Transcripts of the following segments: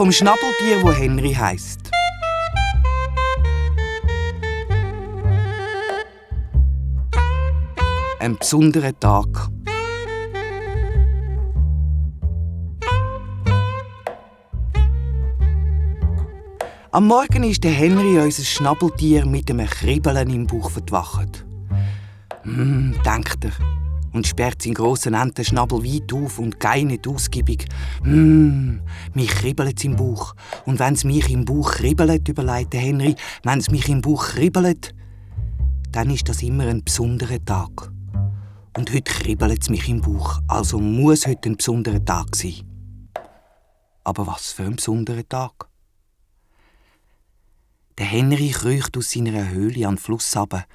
Vom Schnabeltier, wo Henry heisst. Ein besonderer Tag. Am Morgen ist der Henry, unser Schnabeltier, mit einem Kribbeln im Bauch verwacht. Denkt er und sperrt seinen grossen Entenschnabel weit auf und geinet ausgiebig. Mich kribbelt im Bauch. Und wenn's mich im Bauch kribbelt, überlegt der Henry, wenn's mich im Bauch kribbelt, dann ist das immer ein besonderer Tag. Und heute kribbelt's mich im Bauch, also muss heute ein besonderer Tag sein. Aber was für ein besonderer Tag? Der Henry kriecht aus seiner Höhle an den Fluss runter,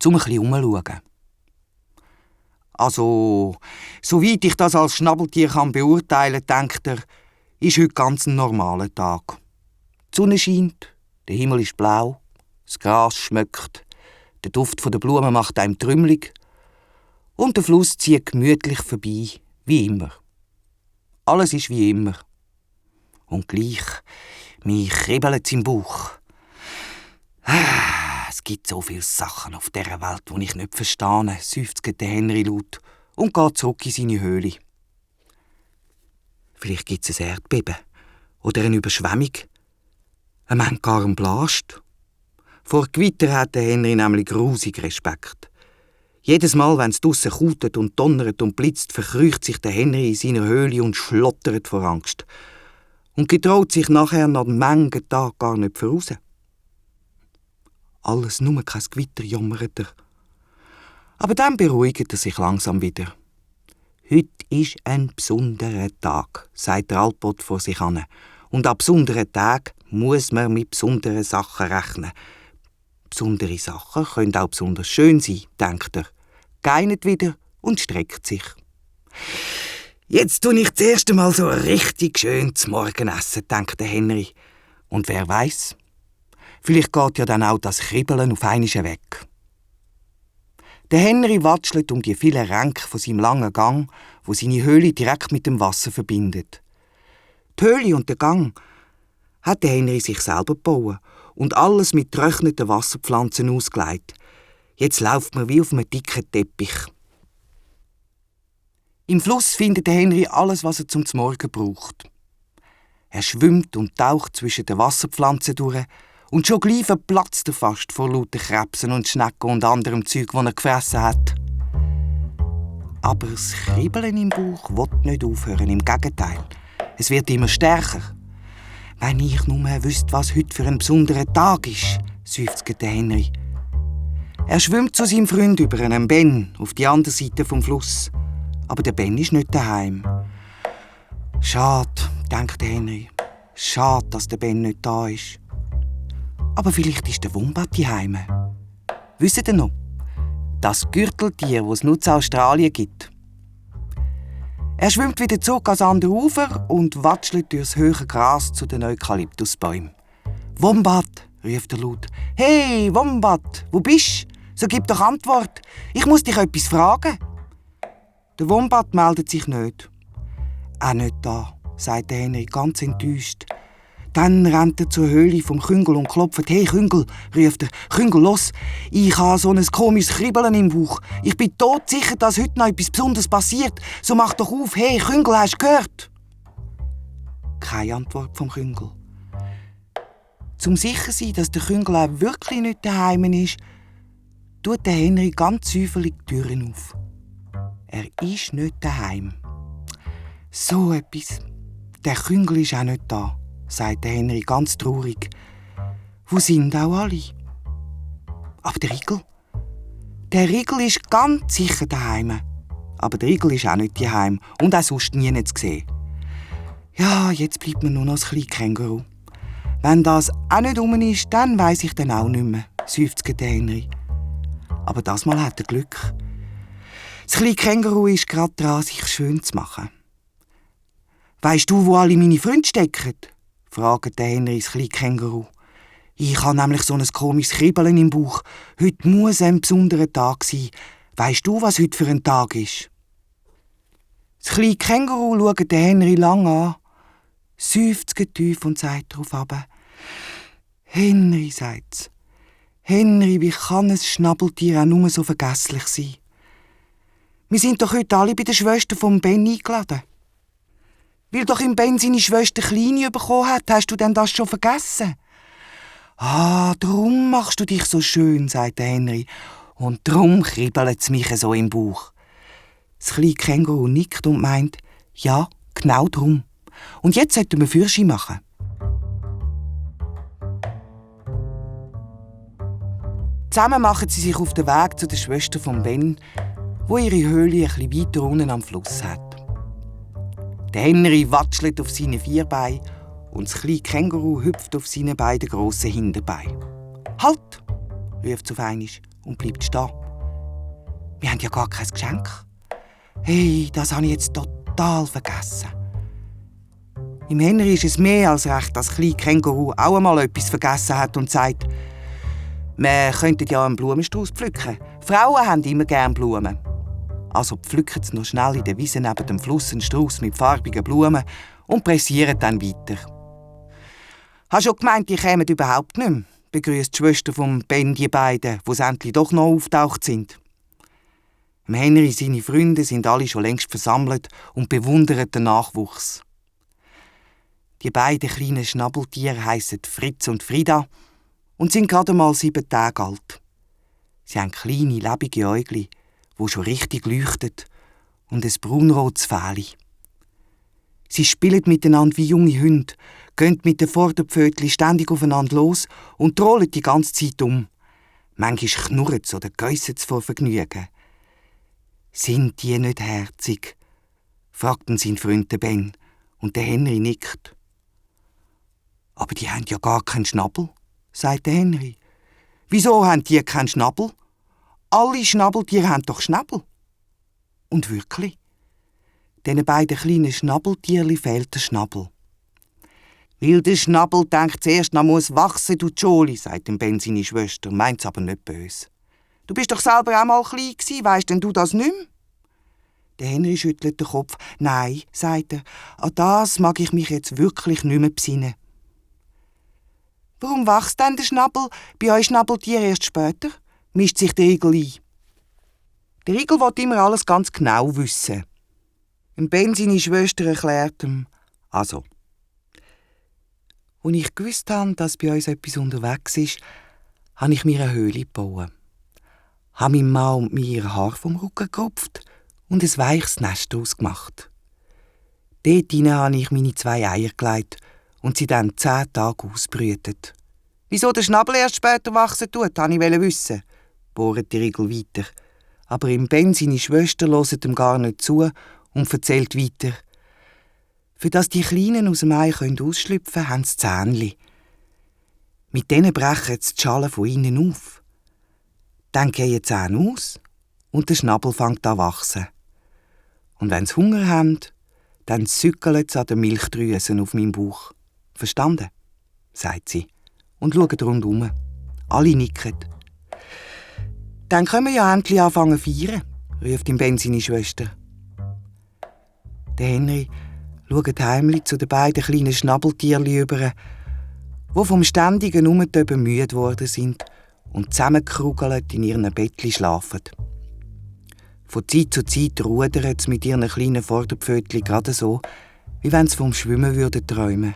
um ein bisschen umzuschauen. Also, soweit ich das als Schnabeltier beurteilen kann, denkt er, ist heute ganz ein normaler Tag. Die Sonne scheint, der Himmel ist blau, das Gras schmeckt, der Duft der Blumen macht einem trümmelig und der Fluss zieht gemütlich vorbei, wie immer. Alles ist wie immer. Und gleich, mich kribbelt's im Bauch. Es gibt so viele Sachen auf dieser Welt, die ich nicht verstehe, seufzt der Henry laut und geht zurück in seine Höhle. Vielleicht gibt es ein Erdbeben oder eine Überschwemmung. Manchmal gar einen Blast. Vor Gewitter hat der Henry nämlich grusig Respekt. Jedes Mal, wenn es draussen kautet und donnert und blitzt, verkrücht sich der Henry in seiner Höhle und schlottert vor Angst. Und getraut sich nachher nach manchen Tagen gar nicht voraus. Alles nur kein Gewitter, jammert er. Aber dann beruhigt er sich langsam wieder. Heute ist ein besonderer Tag, sagt der Alpot vor sich hin. Und an besonderen Tagen muss man mit besonderen Sachen rechnen. Besondere Sachen können auch besonders schön sein, denkt er, geinet wieder und streckt sich. Jetzt tue ich das erste Mal so richtig schön zum Morgen essen, denkt der Henry. Und wer weiß? Vielleicht geht ja dann auch das Kribbeln auf einmal weg. Der Henry watschelt um die vielen Ränke von seinem langen Gang, wo seine Höhle direkt mit dem Wasser verbindet. Die Höhle und der Gang hat der Henry sich selber gebaut und alles mit getrockneten Wasserpflanzen ausgelegt. Jetzt läuft man wie auf einem dicken Teppich. Im Fluss findet der Henry alles, was er zum Morgen braucht. Er schwimmt und taucht zwischen den Wasserpflanzen durch, und schon gleich verplatzt er fast vor lauter Krebsen und Schnecken und anderem Zeug, das er gefressen hat. Aber das Kribbeln im Bauch will nicht aufhören, im Gegenteil. Es wird immer stärker. Wenn ich nur wüsste, was heute für ein besonderer Tag ist, seufzt der Henry. Er schwimmt zu seinem Freund über einen Ben auf die andere Seite vom Fluss. Aber der Ben ist nicht daheim. Schade, denkt der Henry. Schade, dass der Ben nicht da ist. Aber vielleicht ist der Wombat daheim. Wisst ihr noch? Das Gürteltier, das es nur in Australien gibt. Er schwimmt wieder zurück ans andere Ufer und watschelt durchs hohe Gras zu den Eukalyptusbäumen. «Wombat!» ruft er laut. «Hey, Wombat, wo bist du? So gib doch Antwort. Ich muss dich etwas fragen.» Der Wombat meldet sich nicht. «Auch nicht da», sagt der Henry ganz enttäuscht. Dann rennt er zur Höhle vom Küngel und klopft. «Hey, Küngel!» ruft er. «Küngel, los! Ich habe so ein komisches Kribbeln im Bauch. Ich bin todsicher, dass heute noch etwas Besonderes passiert. So mach doch auf! Hey, Küngel, hast du gehört?» Keine Antwort vom Küngel. Zum sicher sein, dass der Küngel auch wirklich nicht daheim ist, tut der Henry ganz säuferlich die Türen auf. Er ist nicht daheim. So etwas. Der Küngel ist auch nicht da, sagt der Henry ganz traurig. Wo sind auch alle? Aber der Igel? Der Igel ist ganz sicher daheim. Aber der Igel ist auch nicht daheim und auch sonst nie zu sehen. Ja, jetzt bleibt mir nur noch das kleine Känguru. Wenn das auch nicht rum ist, dann weiss ich dann auch nicht mehr, seufzt der Henry. Aber das Mal hat er Glück. Das kleine Känguru ist gerade dran, sich schön zu machen. «Weisst du, wo alle meine Freunde stecken?» fragt der Henry das kleine Känguru. «Ich habe nämlich so ein komisches Kribbeln im Bauch. Heute muss ein besonderer Tag sein. Weisst du, was heute für ein Tag ist?» Das kleine Känguru schaut den Henry lang an, seufzt tief und sagt darauf aber: «Henry», sagt's. «Henry, wie kann ein Schnabeltier auch nur so vergesslich sein? Wir sind doch heute alle bei der Schwester vom Ben eingeladen. Weil doch im Ben seine Schwester Kleine bekommen hat, hast du denn das schon vergessen?» «Ah, drum machst du dich so schön», sagt Henry. «Und drum kribbelt es mich so im Bauch.» Das kleine Känguru nickt und meint: «Ja, genau drum. Und jetzt sollten wir Führerschein machen.» Zusammen machen sie sich auf den Weg zu der Schwester von Ben, wo ihre Höhle ein bisschen weiter unten am Fluss hat. Der Henry watschelt auf seine 4 Beine und das kleine Känguru hüpft auf seine beiden grossen Hinterbeine. «Halt!» ruft es auf einmal und bleibt stehen. «Wir haben ja gar kein Geschenk. Hey, das habe ich jetzt total vergessen.» Im Henry ist es mehr als recht, dass das kleine Känguru auch einmal etwas vergessen hat und sagt: «Wir könnten ja einen Blumenstrauß pflücken. Frauen haben immer gerne Blumen.» Also pflücken sie noch schnell in der Wiese neben dem Fluss einen Strauß mit farbigen Blumen und pressieren dann weiter. «Hast du schon gemeint, die kämen überhaupt nicht mehr?» begrüßt die Schwester von Ben die beiden, die endlich doch noch auftaucht sind. Henry, seine Freunde, sind alle schon längst versammelt und bewundern den Nachwuchs. Die beiden kleinen Schnabeltiere heissen Fritz und Frida und sind gerade mal 7 Tage alt. Sie haben kleine, lebige Äugli, die schon richtig leuchten, und ein braunrotes Fähli. Sie spielen miteinander wie junge Hunde, gehen mit den Vorderpfötchen ständig aufeinander los und trollen die ganze Zeit um. Manchmal knurren sie oder geissen sie vor Vergnügen. «Sind die nicht herzig?» fragten sein Freund Ben, und der Henry nickt. «Aber die haben ja gar keinen Schnabel», sagt der Henry. «Wieso haben die keinen Schnabel? Alle Schnabeltiere haben doch Schnabel.» Und wirklich, diesen beiden kleinen Schnabeltierli fehlt der Schnabel. «Weil der Schnabel denkt, zuerst noch muss wachsen, du Joli», sagt dem Ben seine Schwester, meint's aber nicht böse. «Du bist doch selber auch mal klein gewesen, weisst denn du das nicht mehr?» Der Henry schüttelt den Kopf. «Nein», sagt er, «an das mag ich mich jetzt wirklich nicht mehr besinnen.» «Warum wächst denn der Schnabel bei euch Schnabeltieren erst später?» mischt sich der Igel ein. Der Igel will immer alles ganz genau wissen. Und Ben seine Schwester erklärt ihm: «Also, als ich gewusst habe, dass bei uns etwas unterwegs ist, habe ich mir eine Höhle gebaut. Habe meinem Mann und mir ihr Haar vom Rücken gerupft und ein weiches Nest daraus gemacht. Dort hinein habe ich meine 2 Eier gelegt und sie dann 10 Tage ausbrütet. Wieso der Schnabel erst später wachsen tut, wollte ich wissen», bohrt der Igel weiter. Aber im Ben seine Schwester hört ihm gar nicht zu und erzählt weiter: «Für dass die Kleinen aus dem Ei ausschlüpfen können, haben sie Zähnchen. Mit denen brechen sie die Schale von innen auf. Dann gehen die Zähne aus und der Schnabel fängt an zu wachsen. Und wenn sie Hunger haben, dann zückeln sie an den Milchdrüsen auf meinem Bauch. Verstanden?» sagt sie und schaut rundum. Alle nicken. «Dann können wir ja endlich anfangen zu feiern», ruft ihm Ben seine Schwester. Der Henry schaut heimlich zu den beiden kleinen Schnabeltierchen über, die vom ständigen Umtöben müde geworden sind und zusammengekugelt in ihren Bettchen schlafen. Von Zeit zu Zeit rudern sie mit ihren kleinen Vorderpfötchen gerade so, wie wenn sie vom Schwimmen träumen würden.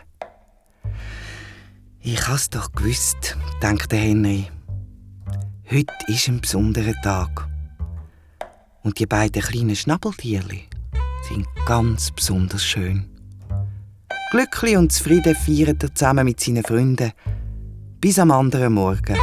«Ich has doch gewusst», denkt der Henry. «Heute ist ein besonderer Tag. Und die beiden kleinen Schnabeltierchen sind ganz besonders schön.» Glücklich und zufrieden feiert er zusammen mit seinen Freunden bis am anderen Morgen.